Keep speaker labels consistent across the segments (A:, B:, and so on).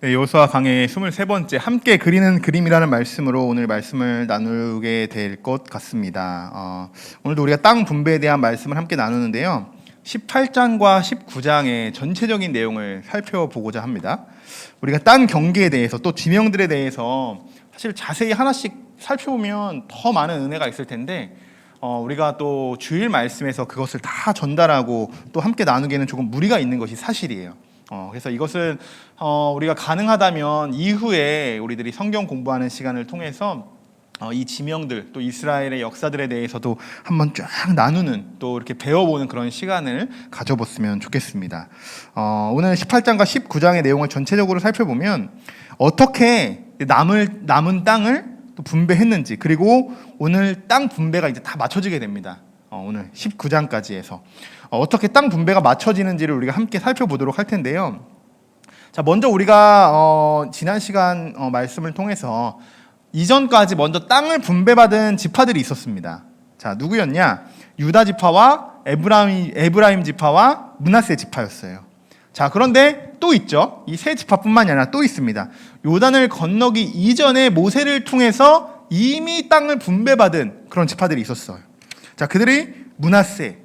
A: 네, 여호수아 강의 23번째 함께 그리는 그림이라는 말씀으로 오늘 말씀을 나누게 될 것 같습니다. 오늘도 우리가 땅 분배에 대한 말씀을 함께 나누는데요. 18장과 19장의 전체적인 내용을 살펴보고자 합니다. 우리가 땅 경계에 대해서 또 지명들에 대해서 사실 자세히 하나씩 살펴보면 더 많은 은혜가 있을 텐데 우리가 또 주일 말씀에서 그것을 다 전달하고 또 함께 나누기에는 조금 무리가 있는 것이 사실이에요. 그래서 이것은 우리가 가능하다면 이후에 우리들이 성경 공부하는 시간을 통해서 이 지명들 또 이스라엘의 역사들에 대해서도 한번 쫙 나누는 또 이렇게 배워보는 그런 시간을 가져봤으면 좋겠습니다. 오늘 18장과 19장의 내용을 전체적으로 살펴보면 어떻게 남은 땅을 또 분배했는지, 그리고 오늘 땅 분배가 이제 다 맞춰지게 됩니다. 오늘 19장까지 해서 어떻게 땅 분배가 맞춰지는지를 우리가 함께 살펴보도록 할 텐데요. 자, 먼저 우리가 지난 시간 말씀을 통해서 이전까지 먼저 땅을 분배받은 지파들이 있었습니다. 자, 누구였냐? 유다 지파와 에브라임 지파와 므낫세 지파였어요. 자, 그런데 또 있죠. 이 세 지파뿐만이 아니라 또 있습니다. 요단을 건너기 이전에 모세를 통해서 이미 땅을 분배받은 그런 지파들이 있었어요. 자, 그들이 므낫세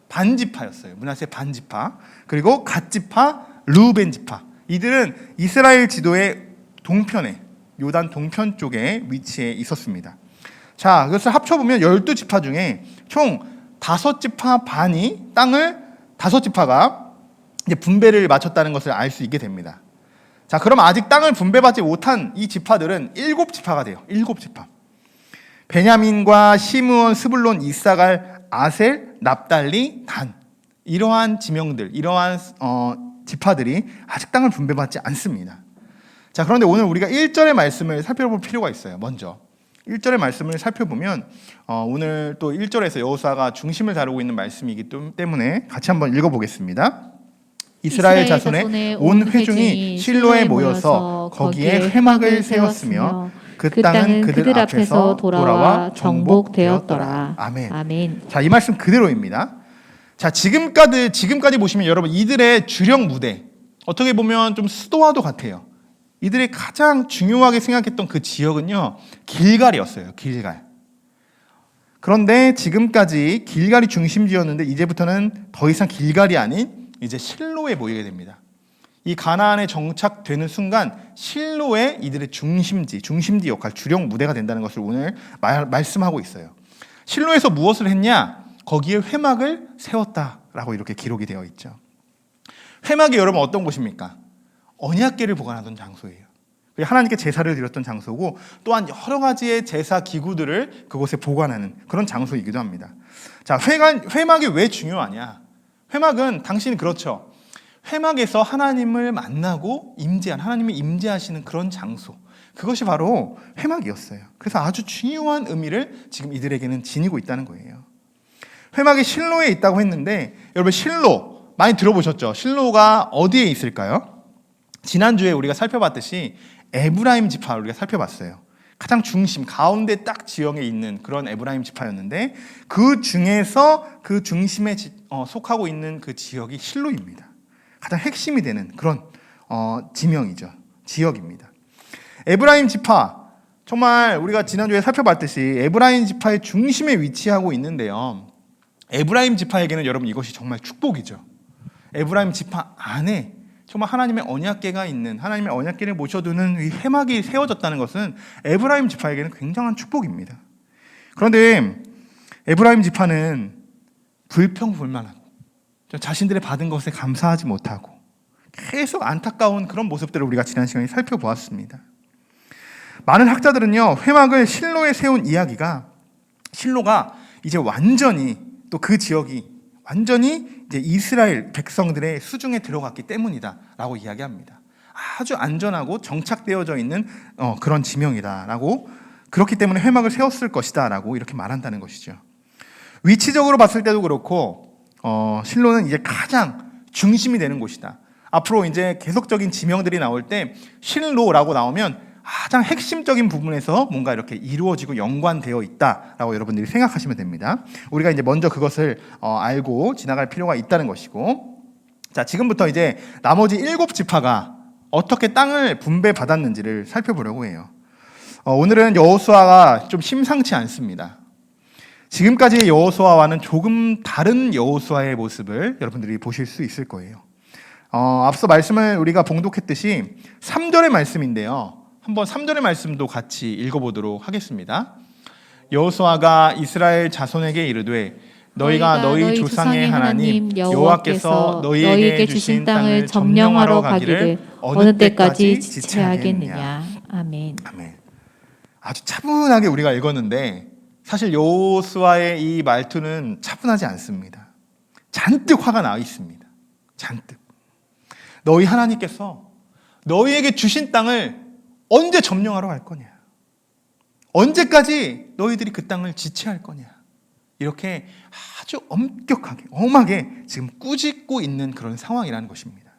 A: 반지파였어요. 므낫세 반지파, 그리고 갓지파, 르우벤 지파. 이들은 이스라엘 지도의 동편에, 요단 동편 쪽에 위치해 있었습니다. 자, 그것을 합쳐보면 12지파 중에 총 5지파 반이 땅을 5지파가 이제 분배를 마쳤다는 것을 알 수 있게 됩니다. 자, 그럼 아직 땅을 분배받지 못한 이 지파들은 7지파가 돼요. 7지파. 베냐민과 시므온, 스불론, 이사갈, 아셀, 납달리, 단, 이러한 지명들, 이러한 지파들이 아직 땅을 분배받지 않습니다. 자, 그런데 오늘 우리가 1절의 말씀을 살펴볼 필요가 있어요. 먼저 1절의 말씀을 살펴보면 오늘 또 1절에서 여호수아가 중심을 다루고 있는 말씀이기 때문에 같이 한번 읽어보겠습니다. 이스라엘 자손의 온 회중이 실로에 모여서 거기에 회막을 세웠으며 그 땅은 그들 앞에서 돌아와 정복되었더라. 아멘.
B: 아멘.
A: 자, 이 말씀 그대로입니다. 자, 지금까지 보시면 여러분 이들의 주력 무대, 어떻게 보면 좀 수도와도 같아요. 이들이 가장 중요하게 생각했던 그 지역은요, 길갈이었어요. 길갈. 그런데 지금까지 길갈이 중심지였는데 이제부터는 더 이상 길갈이 아닌 이제 실로에 모이게 됩니다. 이 가나안에 정착되는 순간 실로에 이들의 중심지 역할, 주력 무대가 된다는 것을 오늘 말씀하고 있어요. 실로에서 무엇을 했냐? 거기에 회막을 세웠다라고 이렇게 기록이 되어 있죠. 회막이 여러분 어떤 곳입니까? 언약궤를 보관하던 장소예요. 하나님께 제사를 드렸던 장소고, 또한 여러 가지의 제사 기구들을 그곳에 보관하는 그런 장소이기도 합니다. 자, 회막이 왜 중요하냐? 회막은 당신이 그렇죠. 회막에서 하나님을 만나고 하나님이 임재하시는 그런 장소, 그것이 바로 회막이었어요. 그래서 아주 중요한 의미를 지금 이들에게는 지니고 있다는 거예요. 회막이 실로에 있다고 했는데, 여러분 실로 많이 들어보셨죠? 실로가 어디에 있을까요? 지난주에 우리가 살펴봤듯이 에브라임 지파를 우리가 살펴봤어요. 가장 중심, 가운데 딱 지형에 있는 그런 에브라임 지파였는데, 그 중에서 그 중심에 속하고 있는 그 지역이 실로입니다. 가장 핵심이 되는 그런 지명이죠. 지역입니다. 에브라임 지파, 정말 우리가 지난주에 살펴봤듯이 에브라임 지파의 중심에 위치하고 있는데요. 에브라임 지파에게는 여러분 이것이 정말 축복이죠. 에브라임 지파 안에 정말 하나님의 언약궤가 있는, 하나님의 언약궤를 모셔두는 이 회막이 세워졌다는 것은 에브라임 지파에게는 굉장한 축복입니다. 그런데 에브라임 지파는 불평불만하고 자신들의 받은 것에 감사하지 못하고 계속 안타까운 그런 모습들을 우리가 지난 시간에 살펴보았습니다. 많은 학자들은요, 회막을 실로에 세운 이야기가, 실로가 이제 완전히, 또 그 지역이 완전히 이제 이스라엘 백성들의 수중에 들어갔기 때문이다라고 이야기합니다. 아주 안전하고 정착되어져 있는 그런 지명이다라고, 그렇기 때문에 회막을 세웠을 것이다라고 이렇게 말한다는 것이죠. 위치적으로 봤을 때도 그렇고 실로는 이제 가장 중심이 되는 곳이다. 앞으로 이제 계속적인 지명들이 나올 때 실로라고 나오면 가장 핵심적인 부분에서 뭔가 이렇게 이루어지고 연관되어 있다라고 여러분들이 생각하시면 됩니다. 우리가 이제 먼저 그것을 알고 지나갈 필요가 있다는 것이고, 자, 지금부터 이제 나머지 7지파가 어떻게 땅을 분배받았는지를 살펴보려고 해요. 오늘은 여호수아가 좀 심상치 않습니다. 지금까지의 여호수아와는 조금 다른 여호수아의 모습을 여러분들이 보실 수 있을 거예요. 앞서 말씀을 우리가 봉독했듯이 3절의 말씀인데요. 한번 3절의 말씀도 같이 읽어보도록 하겠습니다. 여호수아가 이스라엘 자손에게 이르되 너희가 너희 조상의 하나님 여호와께서 너희에게 주신 땅을 점령하러 가기를 어느 때까지 지체하겠느냐.
B: 아멘.
A: 아멘. 아주 차분하게 우리가 읽었는데 사실 여호수아의 이 말투는 차분하지 않습니다. 잔뜩 화가 나 있습니다. 잔뜩. 너희 하나님께서 너희에게 주신 땅을 언제 점령하러 갈 거냐? 언제까지 너희들이 그 땅을 지체할 거냐? 이렇게 아주 엄격하게, 엄하게 지금 꾸짖고 있는 그런 상황이라는 것입니다.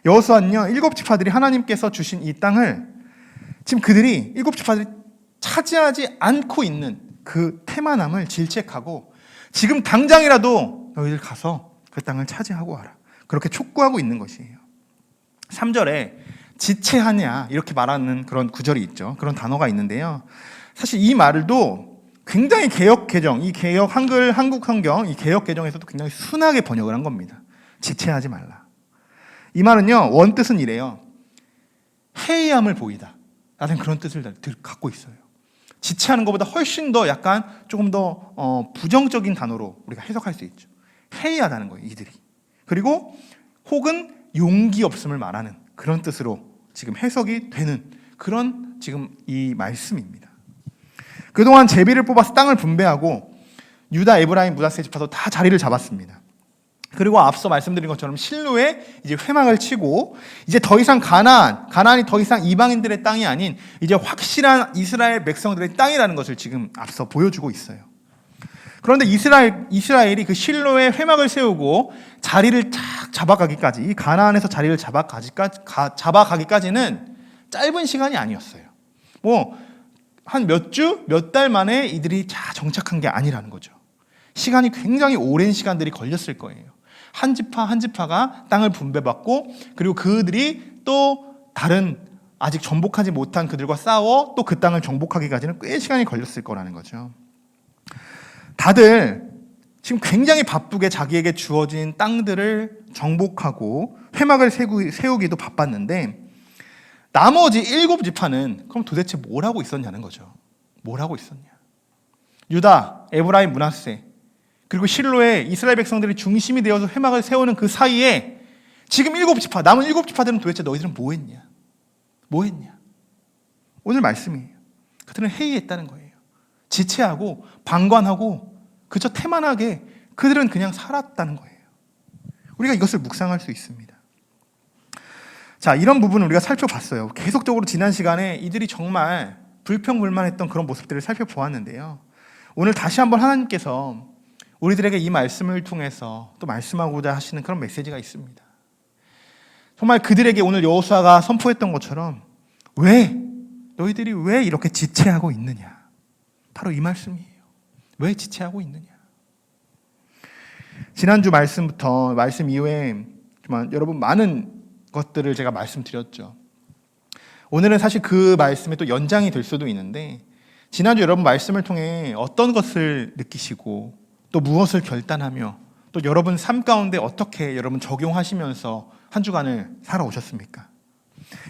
A: 여호수아는요, 일곱 지파들이 하나님께서 주신 이 땅을 지금 그들이 일곱 지파들이 차지하지 않고 있는 그 태만함을 질책하고 지금 당장이라도 너희들 가서 그 땅을 차지하고 와라. 그렇게 촉구하고 있는 것이에요. 3절에 지체하냐 이렇게 말하는 그런 구절이 있죠. 그런 단어가 있는데요. 사실 이 말도 굉장히 개역 개정, 이 개역 한국 성경, 이 개역 개정에서도 굉장히 순하게 번역을 한 겁니다. 지체하지 말라. 이 말은요, 원뜻은 이래요. 해이함을 보이다. 라는 그런 뜻을 갖고 있어요. 지체하는 것보다 훨씬 더 약간 조금 더 부정적인 단어로 우리가 해석할 수 있죠. 해이하다는 거예요, 이들이. 그리고 혹은 용기 없음을 말하는 그런 뜻으로 지금 해석이 되는 그런 지금 이 말씀입니다. 그동안 제비를 뽑아서 땅을 분배하고 유다, 에브라임, 므낫세 지파도 다 자리를 잡았습니다. 그리고 앞서 말씀드린 것처럼 실로에 이제 회막을 치고 이제 더 이상 가나안이 더 이상 이방인들의 땅이 아닌 이제 확실한 이스라엘 백성들의 땅이라는 것을 지금 앞서 보여주고 있어요. 그런데 이스라엘이 그 실로에 회막을 세우고 자리를 쫙 잡아가기까지, 이 가나안에서 자리를 잡아가기까지는 짧은 시간이 아니었어요. 한 몇 주, 몇 달 만에 이들이 다 정착한 게 아니라는 거죠. 시간이 굉장히 오랜 시간들이 걸렸을 거예요. 한 지파 한 지파가 땅을 분배받고 그리고 그들이 또 다른 아직 정복하지 못한 그들과 싸워 또 그 땅을 정복하기까지는 꽤 시간이 걸렸을 거라는 거죠. 다들 지금 굉장히 바쁘게 자기에게 주어진 땅들을 정복하고 회막을 세우기도 바빴는데 나머지 7지파는 그럼 도대체 뭘 하고 있었냐는 거죠. 뭘 하고 있었냐. 유다, 에브라임, 므낫세 그리고 실로에 이스라엘 백성들이 중심이 되어서 회막을 세우는 그 사이에 지금 7지파, 남은 7지파들은 도대체 너희들은 뭐 했냐? 뭐 했냐? 오늘 말씀이에요. 그들은 회의했다는 거예요. 지체하고 방관하고 그저 태만하게 그들은 그냥 살았다는 거예요. 우리가 이것을 묵상할 수 있습니다. 자, 이런 부분을 우리가 살펴봤어요. 계속적으로 지난 시간에 이들이 정말 불평불만했던 그런 모습들을 살펴보았는데요. 오늘 다시 한번 하나님께서 우리들에게 이 말씀을 통해서 또 말씀하고자 하시는 그런 메시지가 있습니다. 정말 그들에게 오늘 여호수아가 선포했던 것처럼 너희들이 왜 이렇게 지체하고 있느냐? 바로 이 말씀이에요. 왜 지체하고 있느냐? 지난주 말씀부터 말씀 이후에 정말 여러분 많은 것들을 제가 말씀드렸죠. 오늘은 사실 그 말씀의 또 연장이 될 수도 있는데 지난주 여러분 말씀을 통해 어떤 것을 느끼시고 또 무엇을 결단하며 또 여러분 삶 가운데 어떻게 여러분 적용하시면서 한 주간을 살아오셨습니까?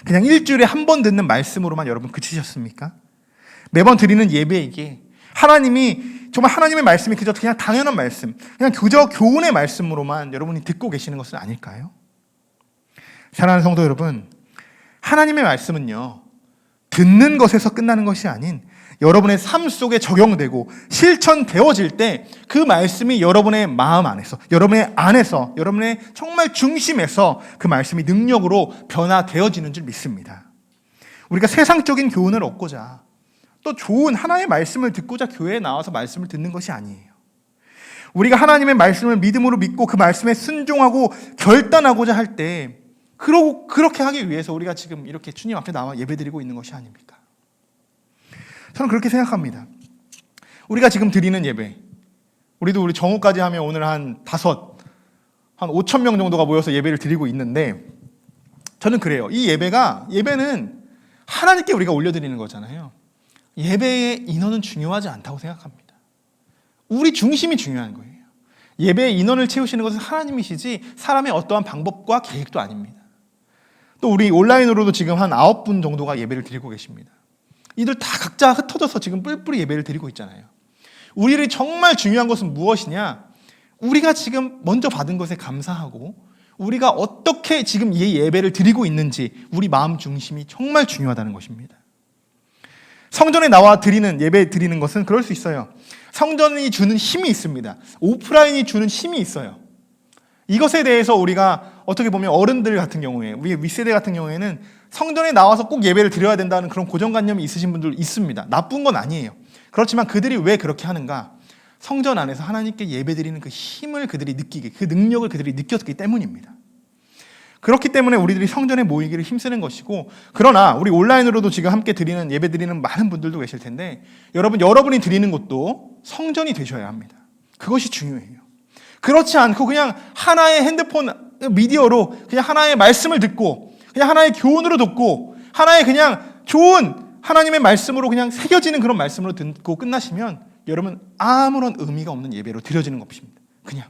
A: 그냥 일주일에 한 번 듣는 말씀으로만 여러분 그치셨습니까? 매번 드리는 예배이기에 하나님이 정말 하나님의 말씀이 그저 그냥 당연한 말씀, 그냥 그저 교훈의 말씀으로만 여러분이 듣고 계시는 것은 아닐까요? 사랑하는 성도 여러분, 하나님의 말씀은요 듣는 것에서 끝나는 것이 아닌 여러분의 삶 속에 적용되고 실천되어질 때 그 말씀이 여러분의 마음 안에서, 여러분의 안에서, 여러분의 정말 중심에서 그 말씀이 능력으로 변화되어지는 줄 믿습니다. 우리가 세상적인 교훈을 얻고자 또 좋은 하나님의 말씀을 듣고자 교회에 나와서 말씀을 듣는 것이 아니에요. 우리가 하나님의 말씀을 믿음으로 믿고 그 말씀에 순종하고 결단하고자 할 때 그렇게 하기 위해서 우리가 지금 이렇게 주님 앞에 나와 예배드리고 있는 것이 아닙니까? 저는 그렇게 생각합니다. 우리가 지금 드리는 예배, 우리 정오까지 하면 오늘 한 5명 정도가 모여서 예배를 드리고 있는데 저는 그래요. 이 예배는 하나님께 우리가 올려드리는 거잖아요. 예배의 인원은 중요하지 않다고 생각합니다. 우리 중심이 중요한 거예요. 예배의 인원을 채우시는 것은 하나님이시지 사람의 어떠한 방법과 계획도 아닙니다. 또 우리 온라인으로도 지금 한 9분 정도가 예배를 드리고 계십니다. 이들 다 각자 흩어져서 지금 뿔뿔이 예배를 드리고 있잖아요. 우리를 정말 중요한 것은 무엇이냐? 우리가 지금 먼저 받은 것에 감사하고 우리가 어떻게 지금 이 예배를 드리고 있는지 우리 마음 중심이 정말 중요하다는 것입니다. 성전에 나와 드리는 예배 드리는 것은 그럴 수 있어요. 성전이 주는 힘이 있습니다. 오프라인이 주는 힘이 있어요. 이것에 대해서 우리가 어떻게 보면 어른들 같은 경우에 우리 윗세대 같은 경우에는 성전에 나와서 꼭 예배를 드려야 된다는 그런 고정관념이 있으신 분들 있습니다. 나쁜 건 아니에요. 그렇지만 그들이 왜 그렇게 하는가? 성전 안에서 하나님께 예배드리는 그 힘을 그들이 느끼게, 그 능력을 그들이 느꼈기 때문입니다. 그렇기 때문에 우리들이 성전에 모이기를 힘쓰는 것이고, 그러나 우리 온라인으로도 지금 함께 드리는 예배 드리는 많은 분들도 계실 텐데 여러분이 드리는 것도 성전이 되셔야 합니다. 그것이 중요해요. 그렇지 않고 그냥 하나의 핸드폰 미디어로 그냥 하나의 말씀을 듣고 그냥 하나의 교훈으로 듣고 하나의 그냥 좋은 하나님의 말씀으로 그냥 새겨지는 그런 말씀으로 듣고 끝나시면 여러분 아무런 의미가 없는 예배로 드려지는 것입니다. 그냥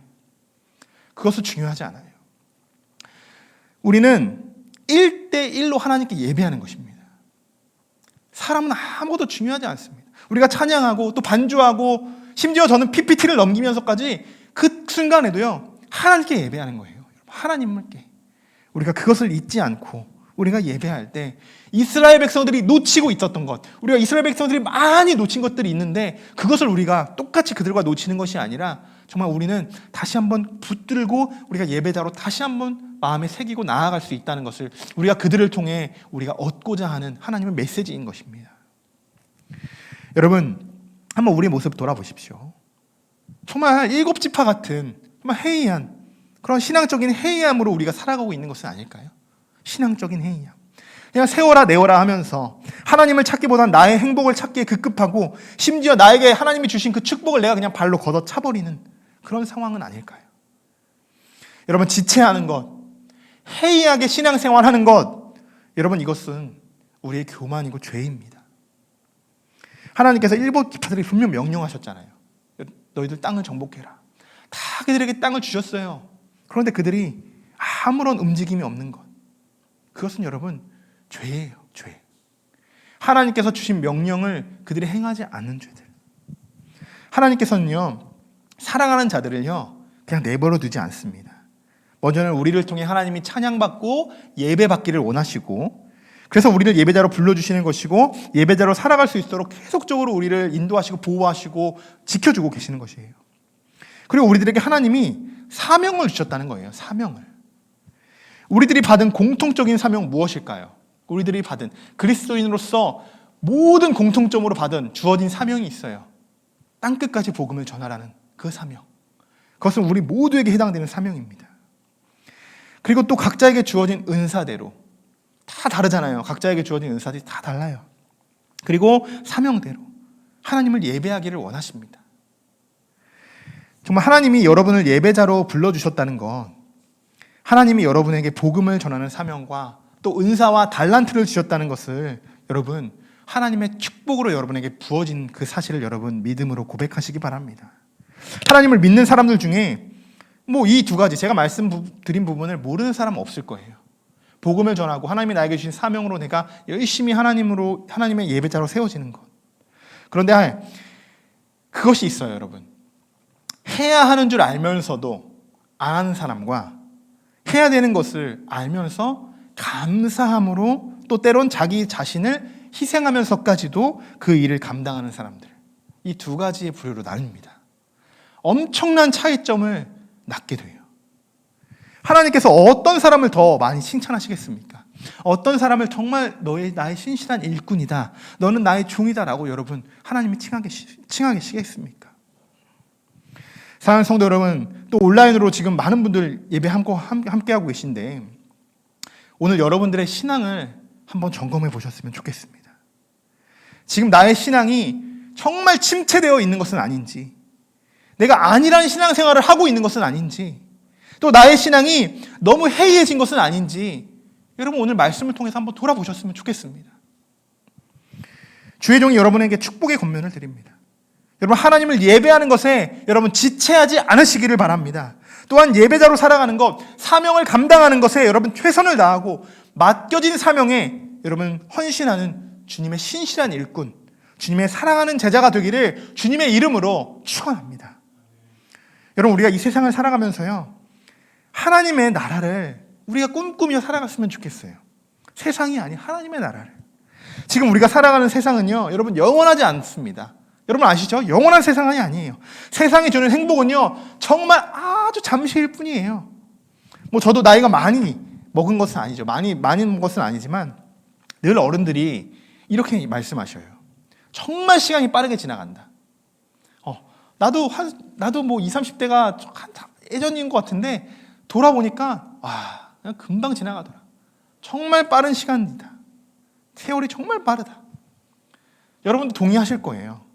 A: 그것은 중요하지 않아요. 우리는 1대1로 하나님께 예배하는 것입니다. 사람은 아무것도 중요하지 않습니다. 우리가 찬양하고 또 반주하고 심지어 저는 PPT를 넘기면서까지 그 순간에도요 하나님께 예배하는 거예요. 하나님께 우리가 그것을 잊지 않고 우리가 예배할 때 이스라엘 백성들이 놓치고 있었던 것, 우리가 이스라엘 백성들이 많이 놓친 것들이 있는데 그것을 우리가 똑같이 그들과 놓치는 것이 아니라 정말 우리는 다시 한번 붙들고 우리가 예배자로 다시 한번 마음에 새기고 나아갈 수 있다는 것을 우리가 그들을 통해 우리가 얻고자 하는 하나님의 메시지인 것입니다. 여러분 한번 우리의 모습 돌아보십시오. 정말 7지파 같은 정말 해이한 그런 신앙적인 해이함으로 우리가 살아가고 있는 것은 아닐까요? 신앙적인 해이함. 그냥 세워라 내워라 하면서 하나님을 찾기보다는 나의 행복을 찾기에 급급하고 심지어 나에게 하나님이 주신 그 축복을 내가 그냥 발로 걷어차버리는 그런 상황은 아닐까요? 여러분 지체하는 것, 해이하게 신앙생활하는 것, 여러분 이것은 우리의 교만이고 죄입니다. 하나님께서 일곱 지파들이 분명 명령하셨잖아요. 너희들 땅을 정복해라. 다 그들에게 땅을 주셨어요. 그런데 그들이 아무런 움직임이 없는 것, 그것은 여러분 죄예요. 죄. 하나님께서 주신 명령을 그들이 행하지 않는 죄들. 하나님께서는요 사랑하는 자들을요 그냥 내버려 두지 않습니다. 먼저는 우리를 통해 하나님이 찬양받고 예배받기를 원하시고, 그래서 우리를 예배자로 불러주시는 것이고 예배자로 살아갈 수 있도록 계속적으로 우리를 인도하시고 보호하시고 지켜주고 계시는 것이에요. 그리고 우리들에게 하나님이 사명을 주셨다는 거예요. 사명을. 우리들이 받은 공통적인 사명 무엇일까요? 우리들이 받은 그리스도인으로서 모든 공통점으로 받은 주어진 사명이 있어요. 땅끝까지 복음을 전하라는 그 사명. 그것은 우리 모두에게 해당되는 사명입니다. 그리고 또 각자에게 주어진 은사대로 다 다르잖아요. 각자에게 주어진 은사들이 다 달라요. 그리고 사명대로 하나님을 예배하기를 원하십니다. 정말 하나님이 여러분을 예배자로 불러주셨다는 건 하나님이 여러분에게 복음을 전하는 사명과 또 은사와 달란트를 주셨다는 것을 여러분 하나님의 축복으로 여러분에게 부어진 그 사실을 여러분 믿음으로 고백하시기 바랍니다. 하나님을 믿는 사람들 중에 뭐 이 두 가지 제가 말씀드린 부분을 모르는 사람은 없을 거예요. 복음을 전하고 하나님이 나에게 주신 사명으로 내가 열심히 하나님의 예배자로 세워지는 것. 그런데 그것이 있어요, 여러분. 해야 하는 줄 알면서도 안 하는 사람과 해야 되는 것을 알면서 감사함으로 또 때론 자기 자신을 희생하면서까지도 그 일을 감당하는 사람들. 이 두 가지의 부류로 나뉩니다. 엄청난 차이점을 낳게 돼요. 하나님께서 어떤 사람을 더 많이 칭찬하시겠습니까? 어떤 사람을 정말 나의 신실한 일꾼이다, 너는 나의 종이다라고 여러분 하나님이 칭하시겠습니까? 사랑하는 성도 여러분, 또 온라인으로 지금 많은 분들 예배 함께하고 계신데 오늘 여러분들의 신앙을 한번 점검해 보셨으면 좋겠습니다. 지금 나의 신앙이 정말 침체되어 있는 것은 아닌지, 내가 안일한 신앙생활을 하고 있는 것은 아닌지, 또 나의 신앙이 너무 해이해진 것은 아닌지 여러분 오늘 말씀을 통해서 한번 돌아보셨으면 좋겠습니다. 주의 종이 여러분에게 축복의 권면을 드립니다. 여러분 하나님을 예배하는 것에 여러분 지체하지 않으시기를 바랍니다. 또한 예배자로 살아가는 것, 사명을 감당하는 것에 여러분 최선을 다하고 맡겨진 사명에 여러분 헌신하는 주님의 신실한 일꾼, 주님의 사랑하는 제자가 되기를 주님의 이름으로 축원합니다. 여러분 우리가 이 세상을 살아가면서요, 하나님의 나라를 우리가 꿈꾸며 살아갔으면 좋겠어요. 세상이 아닌 하나님의 나라를. 지금 우리가 살아가는 세상은요, 여러분 영원하지 않습니다. 여러분 아시죠? 영원한 세상이 아니에요. 세상이 주는 행복은요, 정말 아주 잠시일 뿐이에요. 뭐 저도 나이가 많이 먹은 것은 아니죠. 많이 먹은 것은 아니지만 늘 어른들이 이렇게 말씀하셔요. 정말 시간이 빠르게 지나간다. 나도 뭐 20, 30대가 예전인 것 같은데 돌아보니까 그냥 금방 지나가더라. 정말 빠른 시간이다. 세월이 정말 빠르다. 여러분도 동의하실 거예요.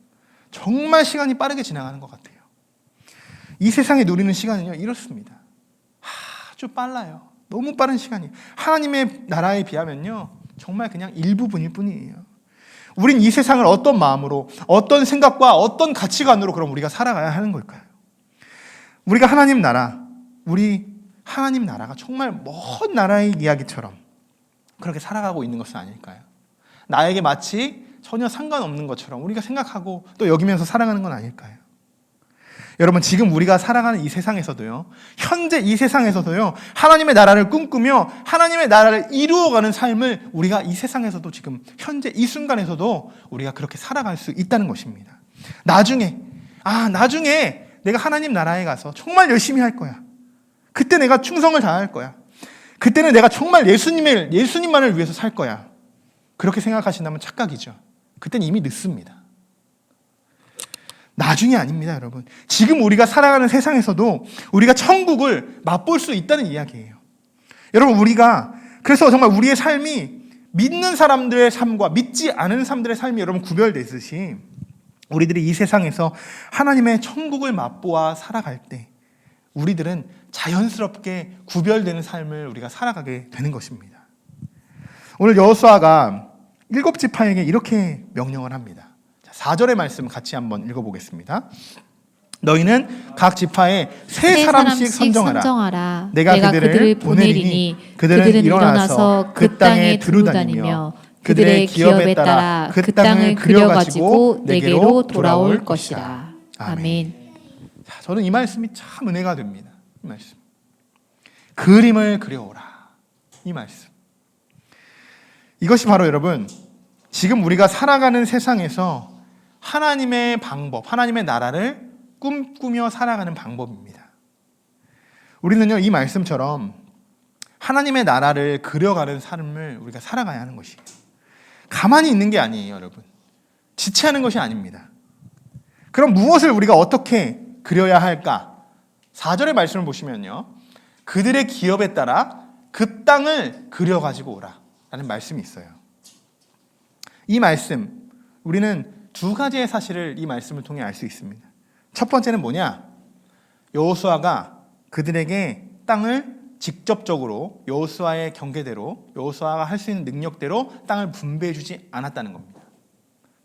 A: 정말 시간이 빠르게 지나가는 것 같아요. 이 세상에 누리는 시간은요, 이렇습니다. 아주 빨라요. 너무 빠른 시간이에요. 하나님의 나라에 비하면요, 정말 그냥 일부분일 뿐이에요. 우린 이 세상을 어떤 마음으로, 어떤 생각과 어떤 가치관으로 그럼 우리가 살아가야 하는 걸까요? 우리가 하나님 나라, 우리 하나님 나라가 정말 먼 나라의 이야기처럼 그렇게 살아가고 있는 것은 아닐까요? 나에게 마치 전혀 상관없는 것처럼 우리가 생각하고 또 여기면서 살아가는 건 아닐까요? 여러분 지금 우리가 살아가는 이 세상에서도요, 현재 이 세상에서도요, 하나님의 나라를 꿈꾸며 하나님의 나라를 이루어가는 삶을 우리가 이 세상에서도 지금 현재 이 순간에서도 우리가 그렇게 살아갈 수 있다는 것입니다. 나중에 내가 하나님 나라에 가서 정말 열심히 할 거야. 그때 내가 충성을 다할 거야. 그때는 내가 정말 예수님만을 위해서 살 거야. 그렇게 생각하신다면 착각이죠. 그때는 이미 늦습니다. 나중이 아닙니다, 여러분. 지금 우리가 살아가는 세상에서도 우리가 천국을 맛볼 수 있다는 이야기예요. 여러분, 그래서 정말 우리의 삶이 믿는 사람들의 삶과 믿지 않은 사람들의 삶이 여러분 구별되듯이 우리들이 이 세상에서 하나님의 천국을 맛보아 살아갈 때 우리들은 자연스럽게 구별되는 삶을 우리가 살아가게 되는 것입니다. 오늘 여호수아가 7지파에게 이렇게 명령을 합니다. 4절의 말씀 같이 한번 읽어보겠습니다. 너희는 각 지파에 세 사람씩 선정하라. 내가 그들을 보내리니 그들은 일어나서 그 땅에 두루다니며 그들의 기업에 따라 그 땅을 그려가지고 내게로 돌아올 것이라. 아멘. 저는 이 말씀이 참 은혜가 됩니다. 이 말씀. 그림을 그려오라. 이 말씀. 이것이 바로 여러분, 지금 우리가 살아가는 세상에서 하나님의 방법, 하나님의 나라를 꿈꾸며 살아가는 방법입니다. 우리는요, 이 말씀처럼 하나님의 나라를 그려가는 삶을 우리가 살아가야 하는 것이에요. 가만히 있는 게 아니에요, 여러분. 지체하는 것이 아닙니다. 그럼 무엇을 우리가 어떻게 그려야 할까? 4절의 말씀을 보시면요, 그들의 기업에 따라 그 땅을 그려가지고 오라 라는 말씀이 있어요. 이 말씀, 우리는 두 가지의 사실을 이 말씀을 통해 알 수 있습니다. 첫 번째는 뭐냐? 여호수아가 그들에게 땅을 직접적으로 여호수아의 경계대로, 여호수아가 할 수 있는 능력대로 땅을 분배해 주지 않았다는 겁니다.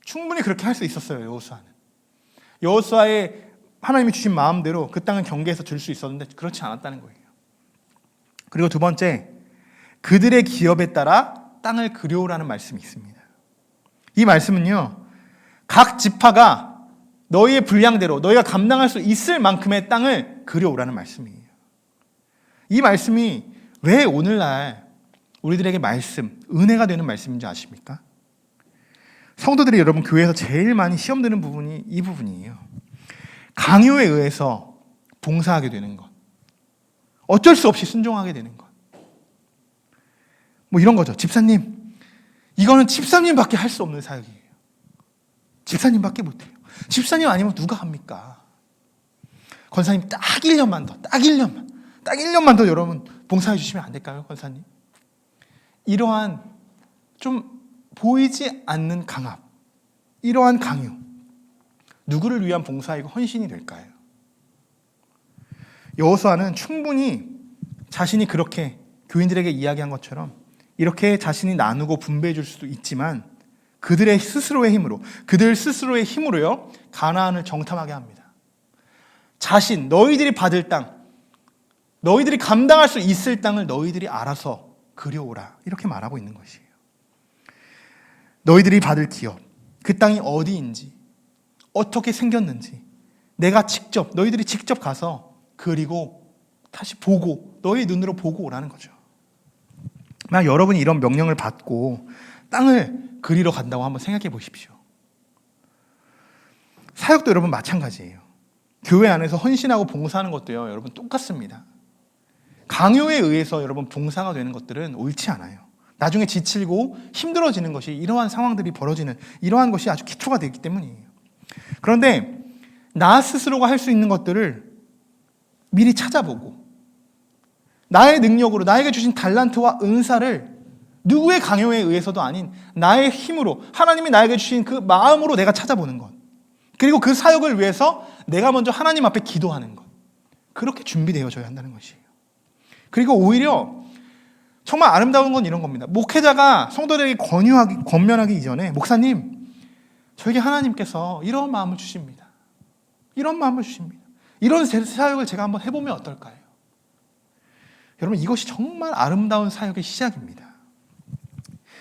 A: 충분히 그렇게 할 수 있었어요, 여호수아는. 여호수아의 하나님이 주신 마음대로 그 땅을 경계해서 줄 수 있었는데 그렇지 않았다는 거예요. 그리고 두 번째, 그들의 기업에 따라 땅을 그려오라는 말씀이 있습니다. 이 말씀은요, 각 지파가 너희의 분량대로 너희가 감당할 수 있을 만큼의 땅을 그려오라는 말씀이에요. 이 말씀이 왜 오늘날 우리들에게 은혜가 되는 말씀인지 아십니까? 성도들이 여러분 교회에서 제일 많이 시험 드는 부분이 이 부분이에요. 강요에 의해서 봉사하게 되는 것, 어쩔 수 없이 순종하게 되는 것, 뭐 이런 거죠. 집사님, 이거는 집사님밖에 할 수 없는 사역이에요. 집사님밖에 못해요. 집사님 아니면 누가 합니까? 권사님 딱 1년만 더 여러분 봉사해 주시면 안 될까요, 권사님? 이러한 좀 보이지 않는 강압, 이러한 강요, 누구를 위한 봉사이고 헌신이 될까요? 여호수아는 충분히 자신이 그렇게 교인들에게 이야기한 것처럼 이렇게 자신이 나누고 분배해 줄 수도 있지만 그들 스스로의 힘으로요 가나안을 정탐하게 합니다. 너희들이 받을 땅, 너희들이 감당할 수 있을 땅을 너희들이 알아서 그려오라, 이렇게 말하고 있는 것이에요. 너희들이 받을 기업, 그 땅이 어디인지, 어떻게 생겼는지 너희들이 직접 가서 그리고 다시 보고 너희 눈으로 보고 오라는 거죠. 만약 여러분이 이런 명령을 받고 땅을 그리러 간다고 한번 생각해 보십시오. 사역도 여러분 마찬가지예요. 교회 안에서 헌신하고 봉사하는 것도요, 여러분 똑같습니다. 강요에 의해서 여러분 봉사가 되는 것들은 옳지 않아요. 나중에 지치고 힘들어지는 것이, 이러한 상황들이 벌어지는 이러한 것이 아주 기초가 되기 때문이에요. 그런데 나 스스로가 할 수 있는 것들을 미리 찾아보고 나의 능력으로 나에게 주신 달란트와 은사를 누구의 강요에 의해서도 아닌 나의 힘으로, 하나님이 나에게 주신 그 마음으로 내가 찾아보는 것, 그리고 그 사역을 위해서 내가 먼저 하나님 앞에 기도하는 것, 그렇게 준비되어져야 한다는 것이에요. 그리고 오히려 정말 아름다운 건 이런 겁니다. 목회자가 성도들에게 권면하기 이전에, 목사님, 저에게 하나님께서 이런 마음을 주십니다. 이런 마음을 주십니다. 이런 사역을 제가 한번 해보면 어떨까요? 여러분, 이것이 정말 아름다운 사역의 시작입니다.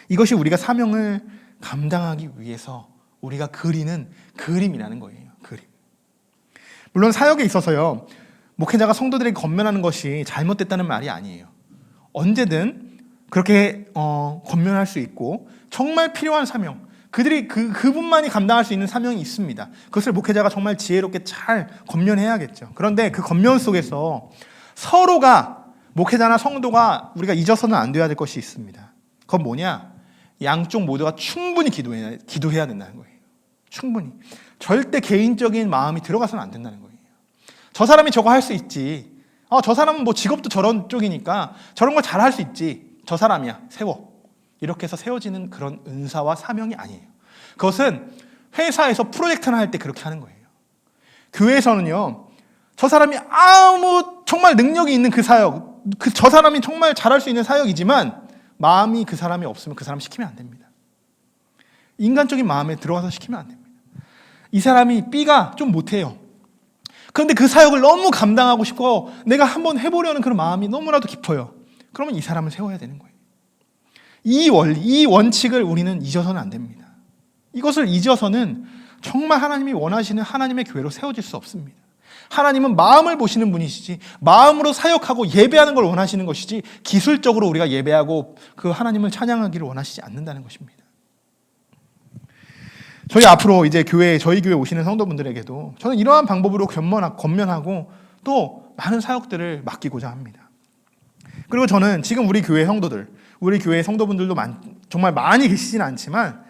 A: 이것이 우리가 사명을 감당하기 위해서 우리가 그리는 그림이라는 거예요. 그림. 물론 사역에 있어서요, 목회자가 성도들에게 권면하는 것이 잘못됐다는 말이 아니에요. 언제든 그렇게 권면할 수 있고, 정말 필요한 사명, 그분만이 감당할 수 있는 사명이 있습니다. 그것을 목회자가 정말 지혜롭게 잘 권면해야겠죠. 그런데 그 권면 속에서 서로가, 목회자나 성도가 우리가 잊어서는 안 돼야 될 것이 있습니다. 그건 뭐냐? 양쪽 모두가 충분히 기도해야 된다는 거예요. 충분히. 절대 개인적인 마음이 들어가서는 안 된다는 거예요. 저 사람이 저거 할 수 있지. 저 사람은 뭐 직업도 저런 쪽이니까 저런 걸 잘 할 수 있지. 저 사람이야, 세워. 이렇게 해서 세워지는 그런 은사와 사명이 아니에요. 그것은 회사에서 프로젝트나 할 때 그렇게 하는 거예요. 교회에서는요, 저 사람이 정말 능력이 있는 그 사역, 저 사람이 정말 잘할 수 있는 사역이지만 마음이 그 사람이 없으면 그 사람 시키면 안 됩니다. 인간적인 마음에 들어가서 시키면 안 됩니다. 이 사람이 B가 좀 못해요. 그런데 그 사역을 너무 감당하고 싶고 내가 한번 해보려는 그런 마음이 너무나도 깊어요. 그러면 이 사람을 세워야 되는 거예요. 이 원칙을 우리는 잊어서는 안 됩니다. 이것을 잊어서는 정말 하나님이 원하시는 하나님의 교회로 세워질 수 없습니다. 하나님은 마음을 보시는 분이시지, 마음으로 사역하고 예배하는 걸 원하시는 것이지, 기술적으로 우리가 예배하고 그 하나님을 찬양하기를 원하시지 않는다는 것입니다. 저희 앞으로 이제 저희 교회 오시는 성도분들에게도 저는 이러한 방법으로 권면하고 또 많은 사역들을 맡기고자 합니다. 그리고 저는 지금 우리 교회 성도분들도 정말 많이 계시진 않지만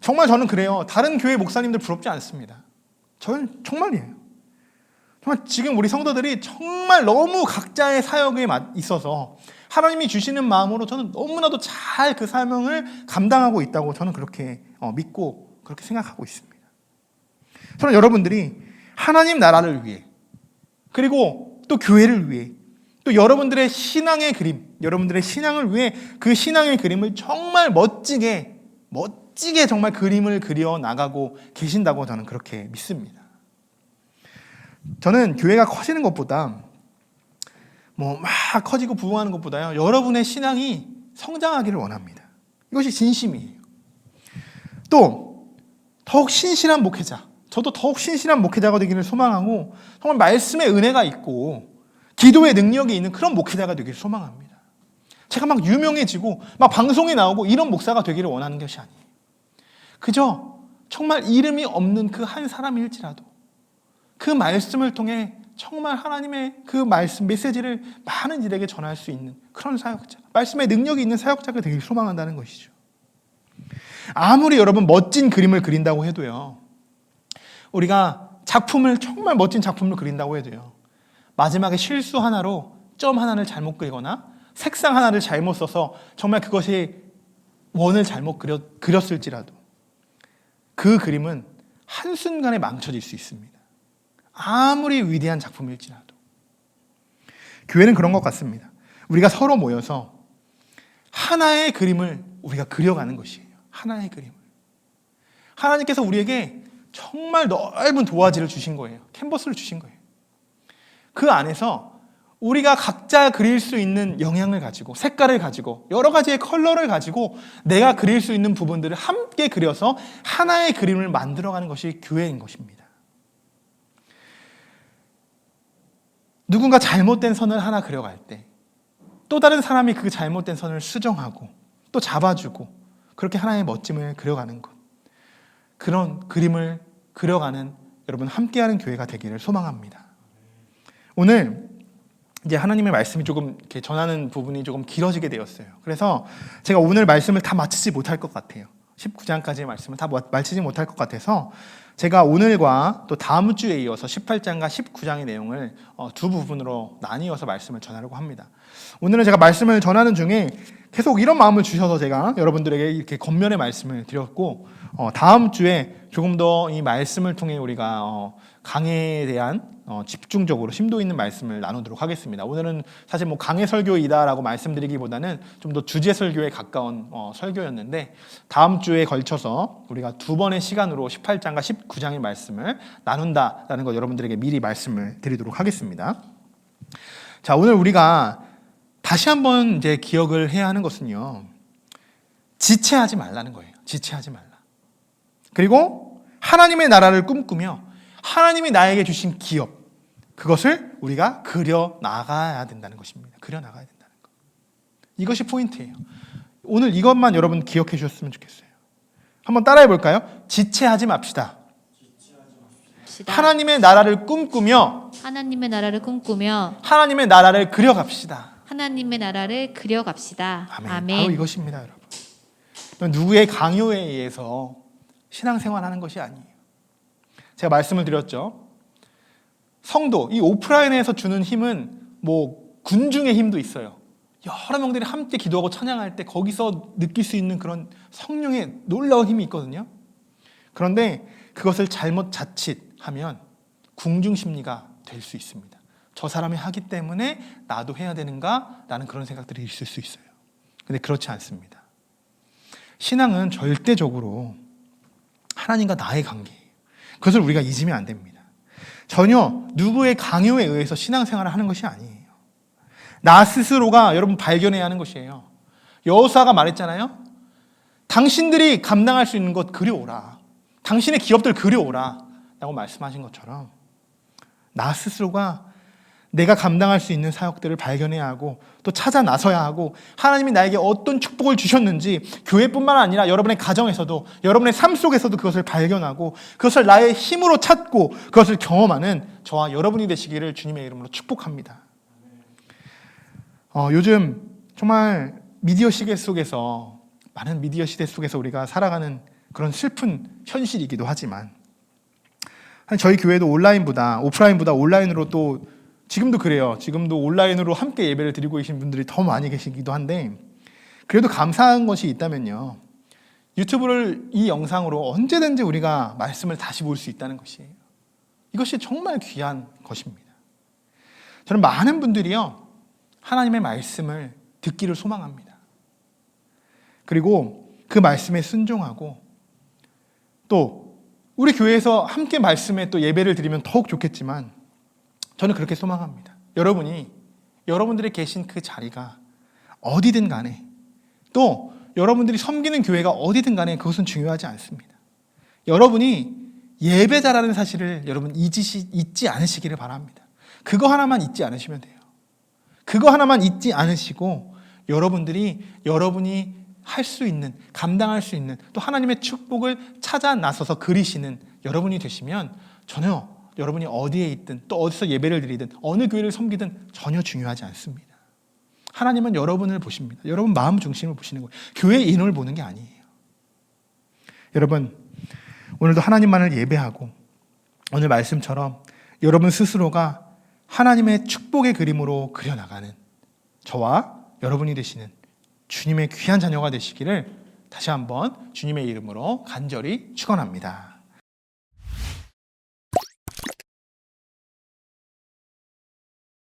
A: 정말 저는 그래요. 다른 교회 목사님들 부럽지 않습니다. 저는 정말이에요. 정말 지금 우리 성도들이 정말 너무 각자의 사역에 있어서 하나님이 주시는 마음으로 저는 너무나도 잘 그 사명을 감당하고 있다고 저는 그렇게 믿고 그렇게 생각하고 있습니다. 저는 여러분들이 하나님 나라를 위해, 그리고 또 교회를 위해, 또 여러분들의 신앙의 그림, 여러분들의 신앙을 위해 그 신앙의 그림을 정말 멋지게 정말 그림을 그려 나가고 계신다고 저는 그렇게 믿습니다. 저는 교회가 커지는 것보다 막 커지고 부흥하는 것보다요, 여러분의 신앙이 성장하기를 원합니다. 이것이 진심이에요. 또 더욱 신실한 목회자, 저도 더욱 신실한 목회자가 되기를 소망하고 정말 말씀의 은혜가 있고 기도의 능력이 있는 그런 목회자가 되기를 소망합니다. 제가 막 유명해지고 막 방송에 나오고 이런 목사가 되기를 원하는 것이 아니에요. 그저 정말 이름이 없는 그 한 사람일지라도 그 말씀을 통해 정말 하나님의 그 말씀, 메시지를 많은 이들에게 전할 수 있는 그런 사역자, 말씀의 능력이 있는 사역자가 되기를 소망한다는 것이죠. 아무리 여러분 멋진 그림을 그린다고 해도요, 우리가 정말 멋진 작품을 그린다고 해도요, 마지막에 실수 하나로 점 하나를 잘못 그리거나 색상 하나를 잘못 써서 정말 그것이 원을 잘못 그렸을지라도 그 그림은 한순간에 망쳐질 수 있습니다. 아무리 위대한 작품일지라도. 교회는 그런 것 같습니다. 우리가 서로 모여서 하나의 그림을 우리가 그려가는 것이에요. 하나의 그림을. 하나님께서 우리에게 정말 넓은 도화지를 주신 거예요. 캔버스를 주신 거예요. 그 안에서 우리가 각자 그릴 수 있는 영향을 가지고, 색깔을 가지고, 여러 가지의 컬러를 가지고 내가 그릴 수 있는 부분들을 함께 그려서 하나의 그림을 만들어가는 것이 교회인 것입니다. 누군가 잘못된 선을 하나 그려갈 때 또 다른 사람이 그 잘못된 선을 수정하고 또 잡아주고 그렇게 하나의 멋짐을 그려가는 것, 그런 그림을 그려가는 여러분 함께하는 교회가 되기를 소망합니다. 오늘 이제 하나님의 말씀이 조금 이렇게 전하는 부분이 조금 길어지게 되었어요. 그래서 제가 오늘 말씀을 다 마치지 못할 것 같아요. 19장까지의 말씀을 다 마치지 못할 것 같아서 제가 오늘과 또 다음 주에 이어서 18장과 19장의 내용을 두 부분으로 나뉘어서 말씀을 전하려고 합니다. 오늘은 제가 말씀을 전하는 중에 계속 이런 마음을 주셔서 제가 여러분들에게 이렇게 겉면의 말씀을 드렸고, 다음 주에 조금 더 이 말씀을 통해 우리가 강해에 대한 집중적으로 심도 있는 말씀을 나누도록 하겠습니다. 오늘은 사실 뭐 강해 설교이다라고 말씀드리기보다는 좀 더 주제 설교에 가까운 설교였는데, 다음 주에 걸쳐서 우리가 두 번의 시간으로 18장과 19장의 말씀을 나눈다라는 것 여러분들에게 미리 말씀을 드리도록 하겠습니다. 자, 오늘 우리가 다시 한번 이제 기억을 해야 하는 것은요, 지체하지 말라는 거예요. 지체하지 말라. 그리고 하나님의 나라를 꿈꾸며 하나님이 나에게 주신 기업, 그것을 우리가 그려 나가야 된다는 것입니다. 그려 나가야 된다는 것. 이것이 포인트예요. 오늘 이것만 여러분 기억해 주셨으면 좋겠어요. 한번 따라해 볼까요? 지체하지 맙시다. 하나님의 나라를 꿈꾸며
B: 하나님의 나라를 꿈꾸며
A: 하나님의 나라를 그려갑시다.
B: 하나님의 나라를 그려갑시다. 아멘.
A: 바로 이것입니다, 여러분. 누구의 강요에 의해서 신앙생활하는 것이 아니에요. 제가 말씀을 드렸죠. 성도, 이 오프라인에서 주는 힘은 뭐 군중의 힘도 있어요. 여러 명들이 함께 기도하고 찬양할 때 거기서 느낄 수 있는 그런 성령의 놀라운 힘이 있거든요. 그런데 그것을 잘못 자칫하면 궁중 심리가 될 수 있습니다. 저 사람이 하기 때문에 나도 해야 되는가? 라는 그런 생각들이 있을 수 있어요. 근데 그렇지 않습니다. 신앙은 절대적으로 하나님과 나의 관계예요. 그것을 우리가 잊으면 안 됩니다. 전혀 누구의 강요에 의해서 신앙생활을 하는 것이 아니에요. 나 스스로가 여러분 발견해야 하는 것이에요. 여호수아가 말했잖아요. 당신들이 감당할 수 있는 것 그려오라. 당신의 기업들 그려오라. 라고 말씀하신 것처럼 나 스스로가 내가 감당할 수 있는 사역들을 발견해야 하고 또 찾아 나서야 하고, 하나님이 나에게 어떤 축복을 주셨는지 교회뿐만 아니라 여러분의 가정에서도 여러분의 삶 속에서도 그것을 발견하고 그것을 나의 힘으로 찾고 그것을 경험하는 저와 여러분이 되시기를 주님의 이름으로 축복합니다. 요즘 정말 미디어 시대 속에서, 많은 미디어 시대 속에서 우리가 살아가는 그런 슬픈 현실이기도 하지만, 저희 교회도 온라인보다 오프라인보다 온라인으로 또 지금도 그래요. 지금도 온라인으로 함께 예배를 드리고 계신 분들이 더 많이 계시기도 한데, 그래도 감사한 것이 있다면요, 유튜브를 이 영상으로 언제든지 우리가 말씀을 다시 볼 수 있다는 것이에요. 이것이 정말 귀한 것입니다. 저는 많은 분들이요, 하나님의 말씀을 듣기를 소망합니다. 그리고 그 말씀에 순종하고, 또 우리 교회에서 함께 말씀에 또 예배를 드리면 더욱 좋겠지만, 저는 그렇게 소망합니다. 여러분들이 계신 그 자리가 어디든 간에, 또 여러분들이 섬기는 교회가 어디든 간에 그것은 중요하지 않습니다. 여러분이 예배자라는 사실을 여러분 잊지 않으시기를 바랍니다. 그거 하나만 잊지 않으시면 돼요. 그거 하나만 잊지 않으시고 여러분이 할 수 있는, 감당할 수 있는, 또 하나님의 축복을 찾아 나서서 그리시는 여러분이 되시면 전혀 여러분이 어디에 있든 또 어디서 예배를 드리든 어느 교회를 섬기든 전혀 중요하지 않습니다. 하나님은 여러분을 보십니다. 여러분 마음 중심을 보시는 거예요. 교회의 인원을 보는 게 아니에요. 여러분, 오늘도 하나님만을 예배하고 오늘 말씀처럼 여러분 스스로가 하나님의 축복의 그림으로 그려나가는 저와 여러분이 되시는 주님의 귀한 자녀가 되시기를 다시 한번 주님의 이름으로 간절히 축원합니다.